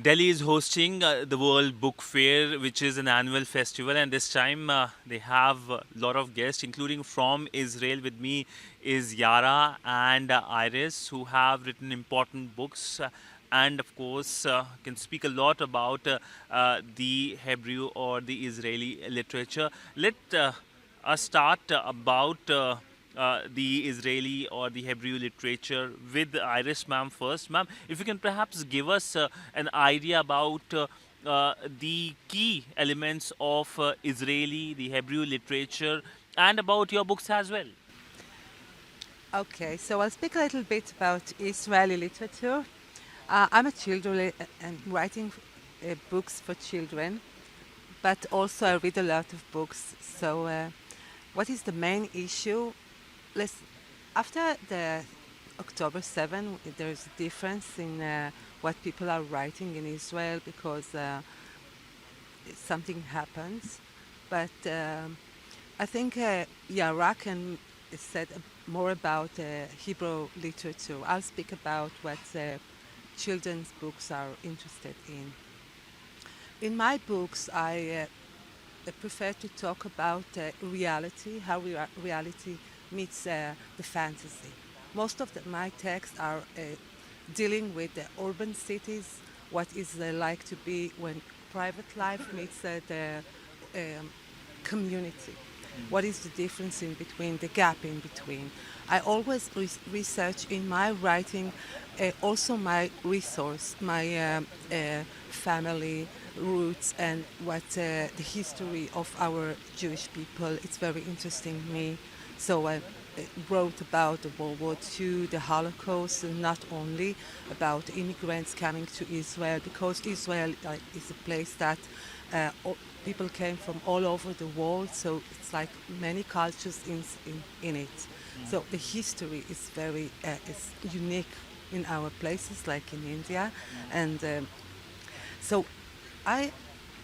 Delhi is hosting the World Book Fair, which is an annual festival, and this time they have a lot of guests, including from Israel. With me is Yara and Iris, who have written important books. And of course, can speak a lot about the Hebrew or the Israeli literature. Let start about the Israeli or the Hebrew literature with Iris ma'am first. Ma'am, if you can perhaps give us an idea about the key elements of Israeli, the Hebrew literature, and about your books as well. Okay, so I'll speak a little bit about Israeli literature. I'm a children and writing books for children, but also I read a lot of books. So, what is the main issue? Let's, after the October 7, there's a difference in what people are writing in Israel because something happens. But I think Yara can said more about Hebrew literature. I'll speak about what children's books are interested in. In my books, I prefer to talk about reality, how reality meets the fantasy. Most of my texts are dealing with the urban cities, what is like to be when private life meets the community. What is the difference in between, the gap in between? I always research in my writing also my resource, my family roots and what the history of our Jewish people. It's very interesting to me. So I wrote about the World War II, the Holocaust, and not only about immigrants coming to Israel, because Israel is a place that people came from all over the world, so it's like many cultures in it. So the history is very is unique in our places, like in India, and so I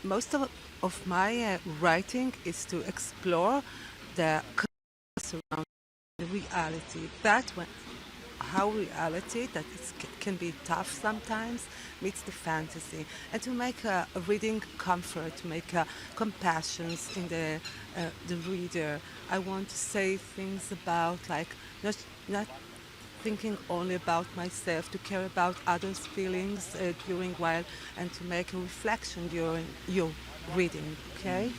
most of my writing is to explore the around the reality that when how reality that can be tough sometimes meets the fantasy, and to make a reading comfort, to make compassion in the reader. I want to say things about like not thinking only about myself, to care about others' feelings during while, and to make a reflection during your reading. Okay,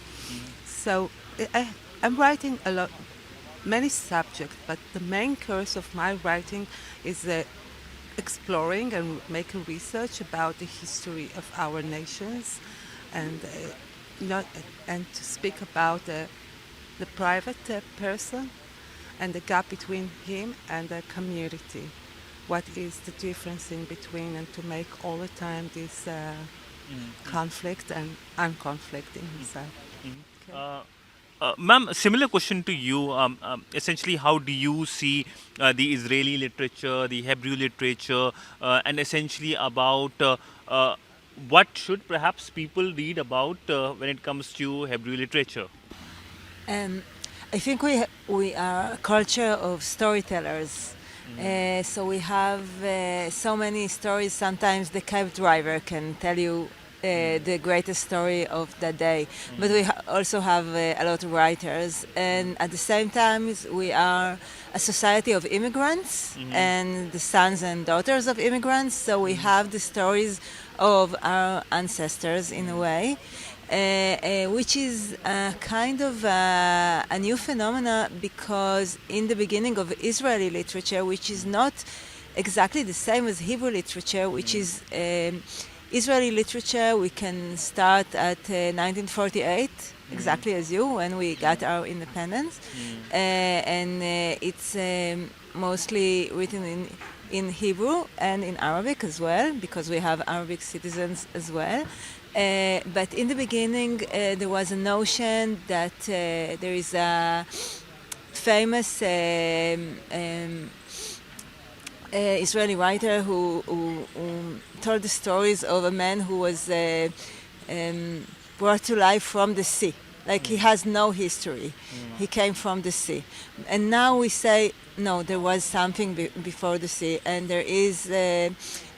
so I'm writing a lot many subjects, but the main course of my writing is exploring and making research about the history of our nations, and not and to speak about the private person and the gap between him and the community. What is the difference in between, and to make all the time this conflict and unconflict in himself. Okay. Ma'am, similar question to you. Essentially, how do you see the Israeli literature, the Hebrew literature, and essentially about what should perhaps people read about when it comes to Hebrew literature? Um, I think we are a culture of storytellers. So we have so many stories. Sometimes the cab driver can tell you the greatest story of the day. But we also have a lot of writers. And at the same time, we are a society of immigrants and the sons and daughters of immigrants. So we have the stories of our ancestors in a way. Which is kind of a new phenomena, because in the beginning of Israeli literature, which is not exactly the same as Hebrew literature, which is Israeli literature, we can start at 1948, exactly as you, when we got our independence. And it's mostly written in Hebrew and in Arabic as well, because we have Arabic citizens as well. But in the beginning, there was a notion that there is a famous Israeli writer who told the stories of a man who was brought to life from the sea. Like he has no history. He came from the sea. And now we say, no, there was something before the sea. And there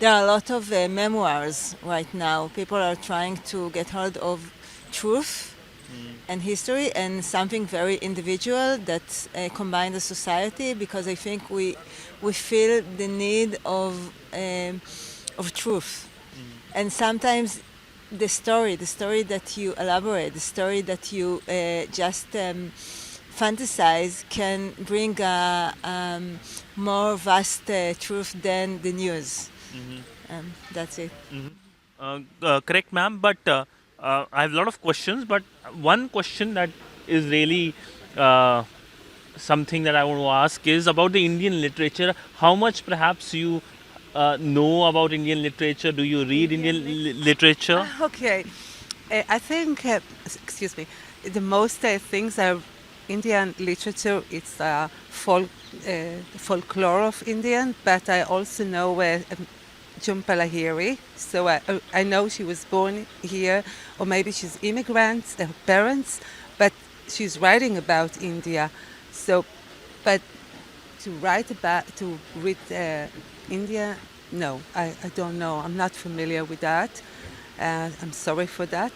are a lot of memoirs right now. People are trying to get hold of truth and history and something very individual that combine the society, because I think we feel the need of truth. And sometimes the story that you elaborate, the story that you just fantasize can bring a more vast truth than the news. That's it. Correct, ma'am. But I have a lot of questions. But one question that is really something that I want to ask is about the Indian literature. How much perhaps you know about Indian literature? Do you read Indian literature? Okay. I think, excuse me, the most things are Indian literature. It's folklore of Indian, but I also know Jhumpa Lahiri. So I know she was born here, or maybe she's immigrant, her parents, but she's writing about India. So, but to read India, no, I don't know. I'm not familiar with that. I'm sorry for that.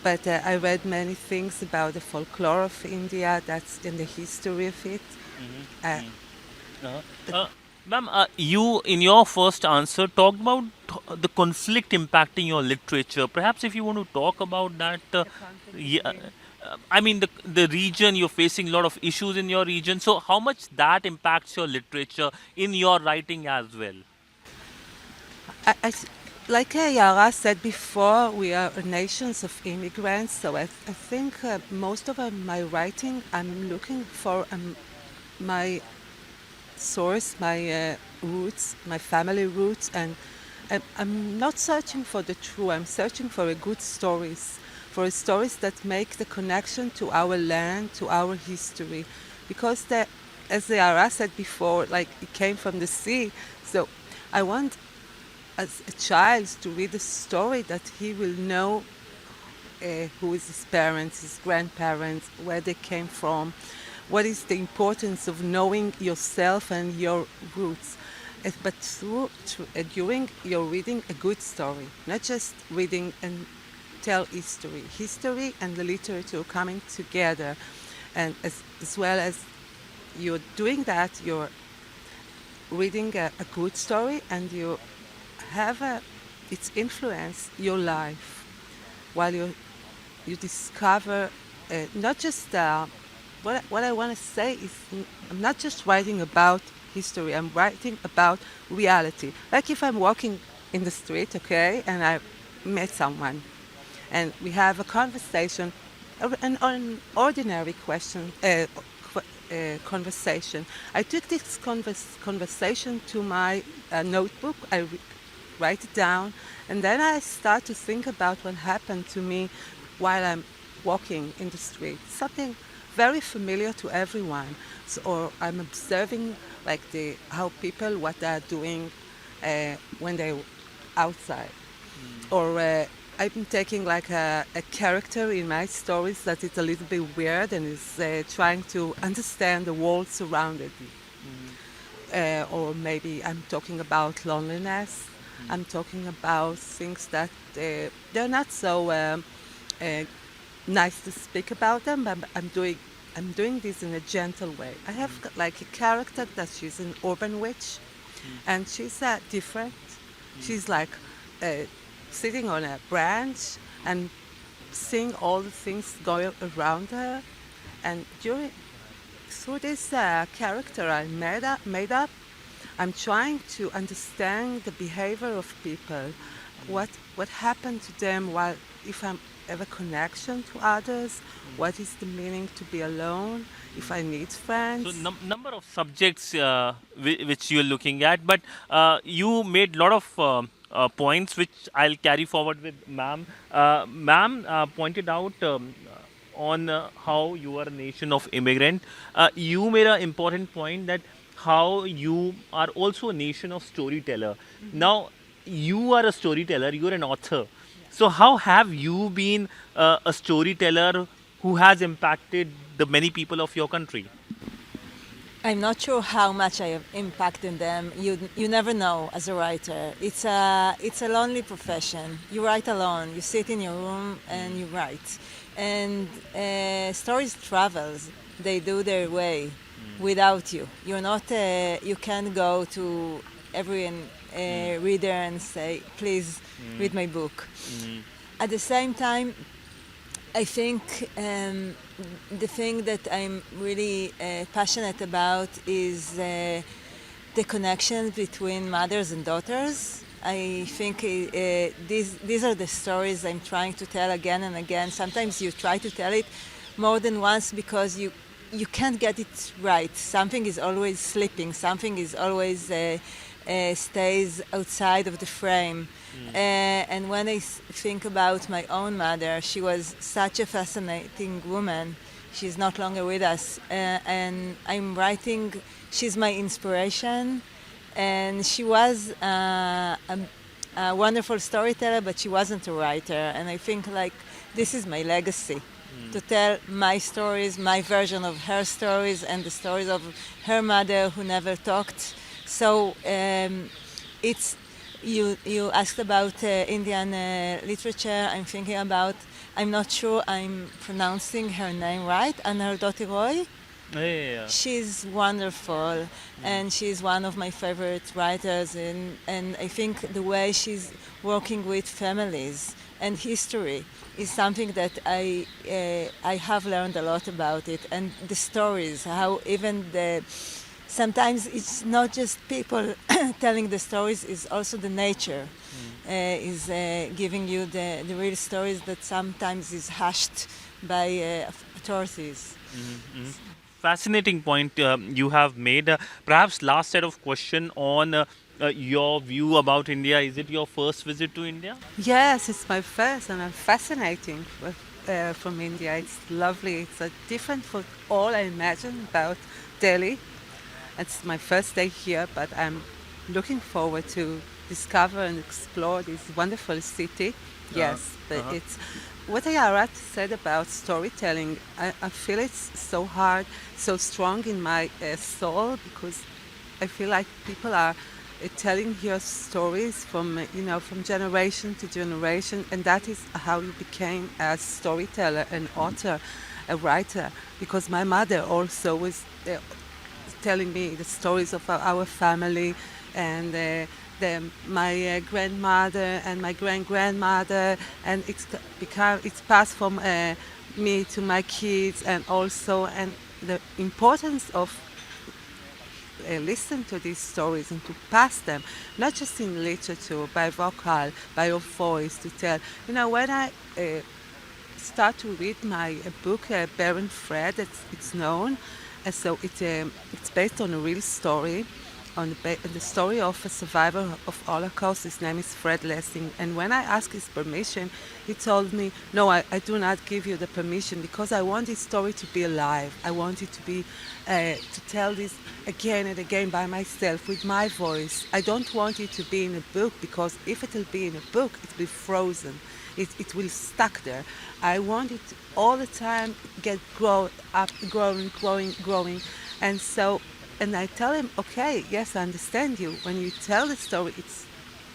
But I read many things about the folklore of India, that's in the history of it. Uh, Ma'am, you in your first answer talked about the conflict impacting your literature. Perhaps if you want to talk about that, yeah, I mean the region you're facing a lot of issues in your region. So how much that impacts your literature in your writing as well? like Yara said before, we are nations of immigrants, so I think most of my writing, I'm looking for my source, my roots, my family roots, and I'm not searching for the true. I'm searching for good stories, for stories that make the connection to our land, to our history, because as Yara said before, like it came from the sea. So I want, as a child, to read a story that he will know who is his parents, his grandparents, where they came from, what is the importance of knowing yourself and your roots. But during your reading a good story, not just reading and tell history. History and the literature coming together. And as well as you're doing that, you're reading a good story and you have its influence your life while you discover not just what I want to say is I'm not just writing about history, I'm writing about reality. Like if I'm walking in the street, okay, and I met someone and we have a conversation, an ordinary conversation. I took this conversation to my notebook, I write it down, and then I start to think about what happened to me while I'm walking in the street. Something very familiar to everyone. So, or I'm observing like how people, what they're doing when they're outside. Or I'm taking like a character in my stories that is a little bit weird and is trying to understand the world surrounded me. Or maybe I'm talking about loneliness. I'm talking about things that they're not so nice to speak about them, but I'm doing this in a gentle way. I have like a character that she's an urban witch, and she's different. She's like sitting on a branch and seeing all the things going around her. And through this character I made up, I'm trying to understand the behavior of people, what happened to them while if I have a connection to others, what is the meaning to be alone, if I need friends. So number of subjects which you're looking at, but you made a lot of points which I'll carry forward with ma'am. Ma'am pointed out on how you are a nation of immigrant. You made an important point that how you are also a nation of storyteller. Now you are a storyteller, you're an author. So how have you been a storyteller who has impacted the many people of your country? I'm not sure how much I have impacted them. You never know as a writer. It's a lonely profession. You write alone. You sit in your room and you write. And stories travels. They do their way without you. You're not. You can't go to every reader and say, "Please read my book." At the same time, I think the thing that I'm really passionate about is the connection between mothers and daughters. I think these are the stories I'm trying to tell again and again. Sometimes you try to tell it more than once because you can't get it right. Something is always slipping. Something is always stays outside of the frame. And when I think about my own mother, she was such a fascinating woman. She's not longer with us. And I'm writing, she's my inspiration. And she was a wonderful storyteller, but she wasn't a writer. And I think like this is my legacy. To tell my stories, my version of her stories, and the stories of her mother who never talked. So it's you asked about Indian literature. I'm thinking about. I'm not sure I'm pronouncing her name right. Anardoti Roy. Yeah. She's wonderful, and she's one of my favorite writers. And I think the way she's working with families and history is something that I have learned a lot about it. And the stories, how even sometimes it's not just people telling the stories, it's also the nature is giving you the real stories that sometimes is hushed by authorities. Fascinating point you have made. Perhaps last set of question on your view about India. Is it your first visit to India? Yes, it's my first, and I'm fascinating from India. It's lovely. It's different from all I imagined about Delhi. It's my first day here, but I'm looking forward to discover and explore this wonderful city. Yes, but it's what Ayara said about storytelling. I feel it's so hard, so strong in my soul, because I feel like people are telling your stories from from generation to generation, and that is how you became a storyteller, an author, a writer. Because my mother also was telling me the stories of our family, and my grandmother and my grandmother, and it's passed from me to my kids, and also and the importance of listen to these stories and to pass them, not just in literature, by vocal, by your voice, to tell. When I start to read my book, Baron Fred, it's known, so it's based on a real story, on the story of a survivor of Holocaust. His name is Fred Lessing. And when I asked his permission, he told me, no, I do not give you the permission, because I want this story to be alive. I want it to be, to tell this again and again by myself, with my voice. I don't want it to be in a book, because if it will be in a book, it will be frozen. It will stuck there. I want it all the time, growing. And I tell him, okay, yes, I understand you. When you tell the story, it's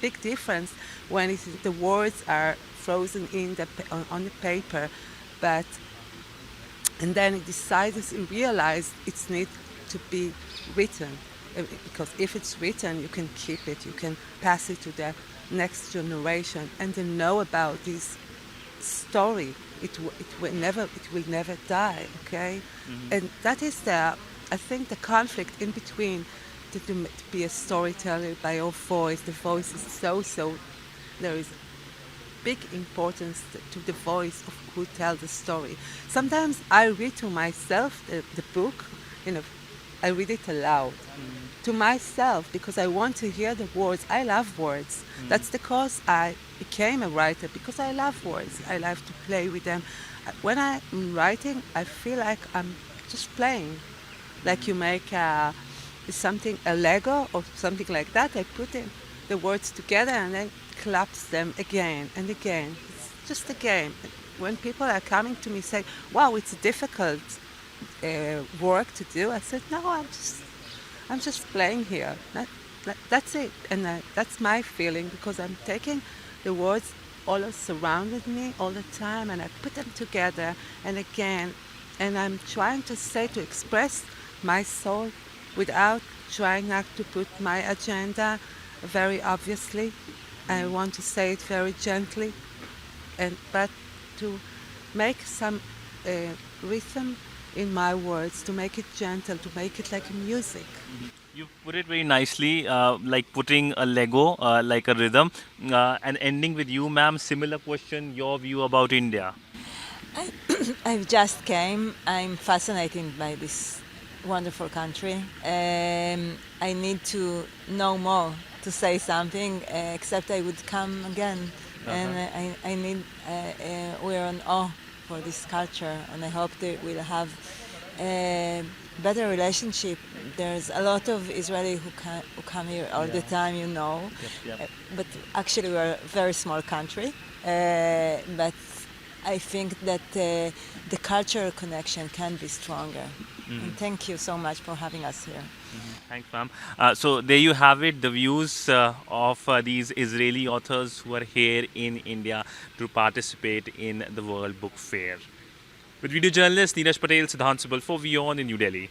big difference when the words are frozen on the paper. And then he decided and realized it's need to be written. Because if it's written, you can keep it, you can pass it to the next generation, and they know about this story. It will never die. Okay, and that is I think the conflict in between to be a storyteller by your voice. The voice is so. There is big importance to the voice of who tells the story. Sometimes I read to myself the book. I read it aloud to myself, because I want to hear the words. I love words. That's the cause I became a writer, because I love words. I love to play with them. When I'm writing, I feel like I'm just playing. Like you make a Lego or something like that. I put the words together and then collapse them again and again. It's just a game. when people are coming to me say, "Wow, it's difficult work to do," I said, "No, I'm just playing here. That's it, and that's my feeling because I'm taking the words all surrounded me all the time, and I put them together and again, and I'm trying to say to express my soul without trying not to put my agenda very obviously. I want to say it very gently, and but to make some rhythm in my words, to make it gentle, to make it like music. You put it very nicely, like putting a Lego, like a rhythm, and ending with you, ma'am. Similar question, your view about India. I, I've just came. I'm fascinated by this wonderful country. I need to know more to say something, except I would come again. And I need, we're on awe for this culture, and I hope that we'll have a better relationship. There's a lot of Israeli who come here all the time, you know. Yep. But actually, we're a very small country. But I think that the cultural connection can be stronger. And thank you so much for having us here. Thanks, ma'am. So there you have it, the views of these Israeli authors who are here in India to participate in the World Book Fair. With video journalist Neeraj Patel, Siddhant Subal for WION in New Delhi.